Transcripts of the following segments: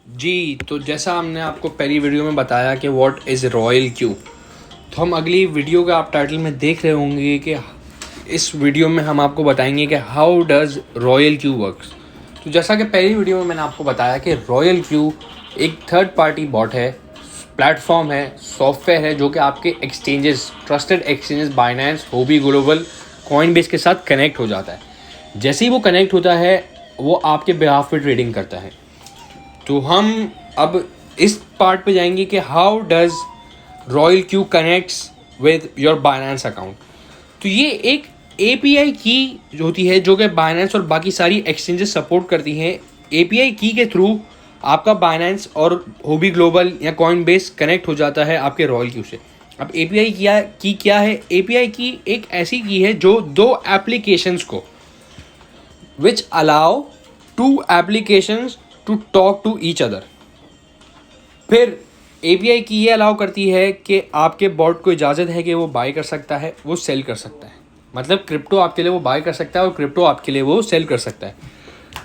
जी, तो जैसा हमने आपको पहली वीडियो में बताया कि व्हाट इज़ रॉयल क्यू, तो हम अगली वीडियो का आप टाइटल में देख रहे होंगे कि इस वीडियो में हम आपको बताएंगे कि how does royal Q works. तो जैसा कि पहली वीडियो में मैंने आपको बताया कि रॉयल क्यू एक थर्ड पार्टी बॉट है, प्लेटफॉर्म है, सॉफ्टवेयर है जो कि आपके exchanges, trusted exchanges Binance, hobby global, Coinbase के साथ कनेक्ट हो जाता है। जैसे ही वो कनेक्ट होता है वो आपके बिहाफ पे ट्रेडिंग करता है। तो हम अब इस पार्ट पे जाएंगे कि how does royal Q connects with your Binance account. तो ये एक एपीआई की होती है जो कि बाइनेंस और बाकी सारी एक्सचेंजेस सपोर्ट करती हैं। एपीआई की के थ्रू आपका बाइनेंस और होबी ग्लोबल या कॉइनबेस कनेक्ट हो जाता है आपके रॉयल क्यू से। अब एपीआई की क्या है? एपीआई की एक ऐसी की है जो दो एप्लीकेशंस को which allow two applications to talk to each other. फिर एपीआई की ये अलाउ करती है कि आपके बॉट को इजाज़त है कि वो बाय कर सकता है, वो सेल कर सकता है। मतलब क्रिप्टो आपके लिए वो बाय कर सकता है और क्रिप्टो आपके लिए वो सेल कर सकता है।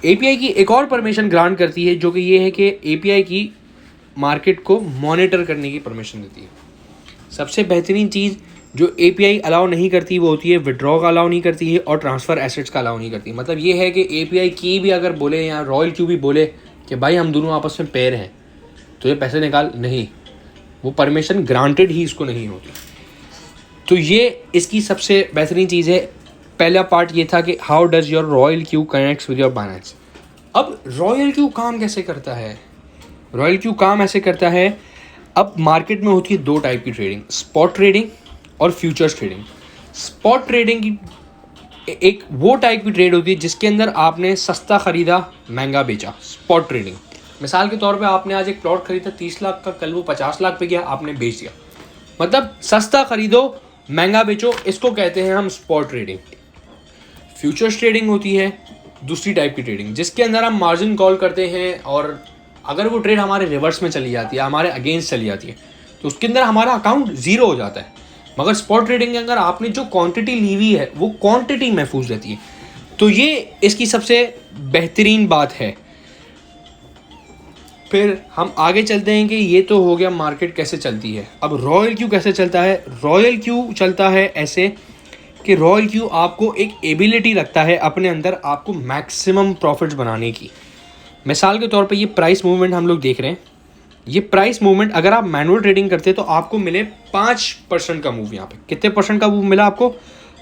एपीआई की एक और परमिशन ग्रांट करती है जो कि ये है कि एपीआई की मार्केट को मॉनिटर करने की परमिशन देती है। सबसे बेहतरीन चीज़ जो एपीआई अलाउ नहीं करती वो होती है विड्रॉ का अलाउ नहीं करती है और ट्रांसफ़र एसेट्स का अलाउ नहीं करती। मतलब ये है कि एपीआई की भी अगर बोले या रॉयल क्यू भी बोले कि भाई हम दोनों आपस में पेयर हैं तो ये पैसे निकाल, नहीं, वो परमिशन ग्रांटेड ही इसको नहीं होती। तो ये इसकी सबसे बेहतरीन चीज़ है। पहला पार्ट ये था कि how does your royal Q connects with your Binance. अब रॉयल क्यू काम कैसे करता है? रॉयल क्यू काम ऐसे करता है, अब मार्केट में होती है दो टाइप की ट्रेडिंग, स्पॉट ट्रेडिंग और फ्यूचर्स ट्रेडिंग। स्पॉट ट्रेडिंग की एक वो टाइप की ट्रेड होती है जिसके अंदर आपने सस्ता ख़रीदा, महंगा बेचा। स्पॉट ट्रेडिंग, मिसाल के तौर पे आपने आज एक प्लॉट खरीदा 30 लाख का, कल वो 50 लाख पे गया, आपने बेच दिया। मतलब सस्ता खरीदो, महंगा बेचो, इसको कहते हैं हम स्पॉट ट्रेडिंग। फ्यूचर्स ट्रेडिंग होती है दूसरी टाइप की ट्रेडिंग जिसके अंदर हम मार्जिन कॉल करते हैं और अगर वो ट्रेड हमारे रिवर्स में चली जाती है, हमारे अगेंस्ट चली जाती है, तो उसके अंदर हमारा अकाउंट ज़ीरो हो जाता है। मगर स्पॉट ट्रेडिंग के अंदर आपने जो क्वांटिटी ली हुई है वो क्वांटिटी महफूज रहती है। तो ये इसकी सबसे बेहतरीन बात है। फिर हम आगे चलते हैं कि ये तो हो गया मार्केट कैसे चलती है। अब रॉयल क्यू कैसे चलता है? रॉयल क्यू चलता है ऐसे कि रॉयल क्यू आपको एक एबिलिटी रखता है अपने अंदर आपको मैक्सिमम प्रॉफिट्स बनाने की। मिसाल के तौर पे ये प्राइस मूवमेंट हम लोग देख रहे हैं। ये प्राइस मूवमेंट अगर आप मैनुअल ट्रेडिंग करते हैं तो आपको मिले 5% का मूव। यहाँ पे कितने परसेंट का मूव मिला आपको?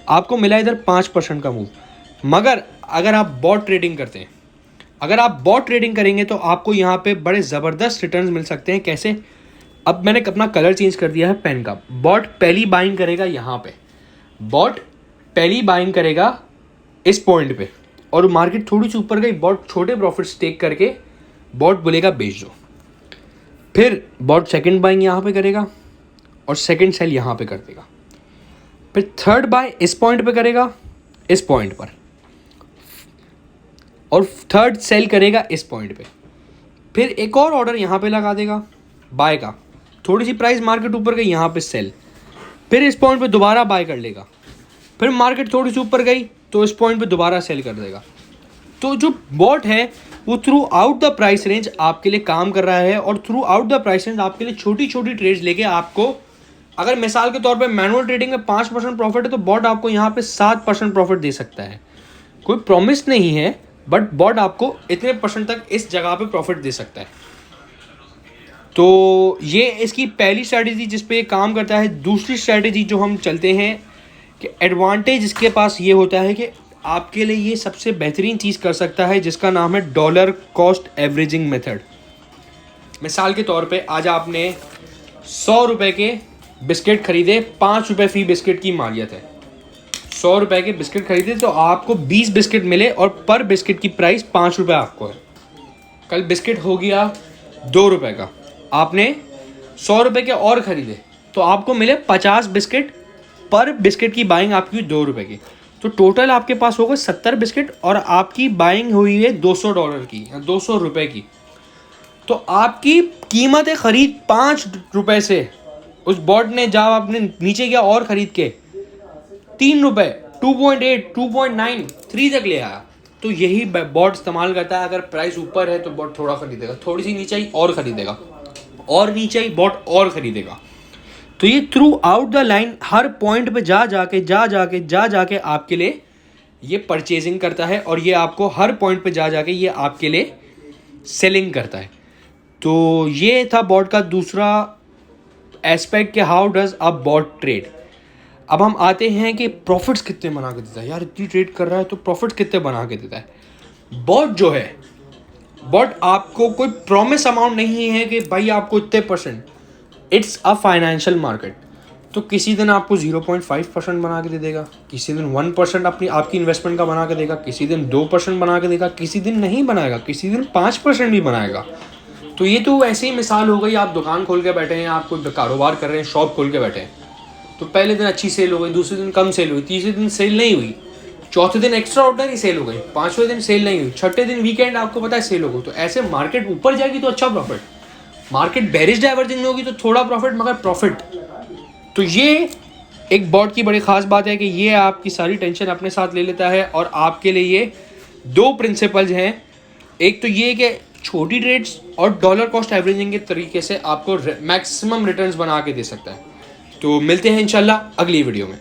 आपको मिला इधर 5% का मूव। मगर अगर आप बॉट ट्रेडिंग करते हैं, अगर आप बॉट ट्रेडिंग करेंगे तो आपको यहाँ पे बड़े ज़बरदस्त रिटर्न्स मिल सकते हैं। कैसे? अब मैंने अपना कलर चेंज कर दिया है पेन का। बॉट पहली बाइंग करेगा यहाँ पे, बॉट पहली बाइंग करेगा इस पॉइंट पे और मार्केट थोड़ी सी ऊपर गई, बॉट छोटे प्रॉफिट्स टेक करके बॉट बोलेगा बेच दो। फिर बॉट सेकंड बाइंग यहाँ पे करेगा और सेकंड सेल यहाँ पे कर देगा। फिर थर्ड बाय इस पॉइंट पे करेगा, इस पॉइंट पर, और थर्ड सेल करेगा इस पॉइंट पे। फिर एक और ऑर्डर यहाँ पे लगा देगा बाय का, थोड़ी सी प्राइस मार्केट ऊपर गई, यहाँ पे सेल। फिर इस पॉइंट पे दोबारा बाय कर लेगा। फिर मार्केट थोड़ी सी ऊपर गई तो इस पॉइंट पे दोबारा सेल कर देगा। तो जो बॉट है वो through out the price range आपके लिए काम कर रहा है और through out the price range आपके लिए छोटी छोटी ट्रेड्स लेके आपको, अगर मिसाल के तौर पे मैनुअल ट्रेडिंग में 5% प्रॉफिट है तो बॉट आपको यहाँ पे 7% प्रॉफिट दे सकता है। कोई प्रॉमिस नहीं है, बट बॉट आपको इतने परसेंट तक इस जगह पे प्रॉफिट दे सकता है। तो ये इसकी पहली स्ट्रैटेजी जिस पे काम करता है। दूसरी स्ट्रैटेजी जो हम चलते हैं कि एडवांटेज इसके पास ये होता है कि आपके लिए ये सबसे बेहतरीन चीज़ कर सकता है जिसका नाम है डॉलर कॉस्ट एवरेजिंग मेथड। मिसाल के तौर पे आज आपने 100 रुपये के बिस्किट खरीदे, 5 रुपये फी बिस्किट की मालियत है। 100 रुपये के बिस्किट खरीदे तो आपको 20 बिस्किट मिले और पर बिस्किट की प्राइस 5 रुपये आपको है। कल बिस्किट हो गया 2 रुपये का, आपने 100 रुपये के और ख़रीदे तो आपको मिले 50 बिस्किट, पर बिस्किट की बाइंग आपकी 2 रुपये की। तो टोटल आपके पास होगा 70 बिस्किट और आपकी बाइंग हुई है $200 की या 200 रुपये की। तो आपकी कीमत ख़रीद 5 रुपये से उस बॉट ने जब आपने नीचे गया और ख़रीद के 3 रुपये, 2.8, 2.9, 3 तक ले आया। तो यही बॉट इस्तेमाल करता है। अगर प्राइस ऊपर है तो बॉट थोड़ा खरीदेगा, थोड़ी सी नीचे आई और खरीदेगा, और नीचे आई बॉट और खरीदेगा। तो ये through out the line her point पे जा जाके आपके लिए ये परचेजिंग करता है, और ये आपको हर पॉइंट पे जा जाके ये आपके लिए सेलिंग करता है। तो ये था बॉट का दूसरा एस्पेक्ट कि how does a bot trade. अब हम आते हैं कि प्रॉफिट्स कितने बना के देता है। यार इतनी ट्रेड कर रहा है तो प्रॉफिट कितने बना के देता है। बॉट जो है, बॉट आपको कोई प्रॉमिस अमाउंट नहीं है कि भाई आपको इतने %, इट्स अ फाइनेंशियल मार्केट। तो किसी दिन आपको 0.5% बना के दे देगा, किसी दिन 1% आपकी इन्वेस्टमेंट का बना के देगा, किसी दिन 2% बना के देगा, किसी दिन नहीं बनाएगा, किसी दिन 5% भी बनाएगा। तो ये तो ऐसे ही मिसाल हो गई, आप दुकान खोल के बैठे हैं, आप कोई कारोबार कर रहे हैं, शॉप खोल के बैठे हैं, तो पहले दिन अच्छी सेल हो गई, दूसरे दिन कम सेल हुई, तीसरे दिन सेल नहीं हुई, चौथे दिन एक्स्ट्रा ऑर्डिनरी सेल हो गई, पाँचवें दिन सेल नहीं हुई, छठे दिन वीकेंड आपको पता है सेल हो गई। तो ऐसे मार्केट ऊपर जाएगी तो अच्छा प्रॉफिट, मार्केट बेरिश डाइवर्जेंस होगी तो थोड़ा प्रॉफिट, मगर प्रॉफिट। तो ये एक बॉट की बड़ी खास बात है कि ये आपकी सारी टेंशन अपने साथ ले लेता है, और आपके लिए ये 2 प्रिंसिपल्स हैं। एक तो ये कि छोटी ट्रेड्स और डॉलर कॉस्ट एवरेजिंग के तरीके से आपको मैक्सिमम रिटर्न्स बना के दे सकता है। तो मिलते हैं इंशाल्लाह अगली वीडियो में।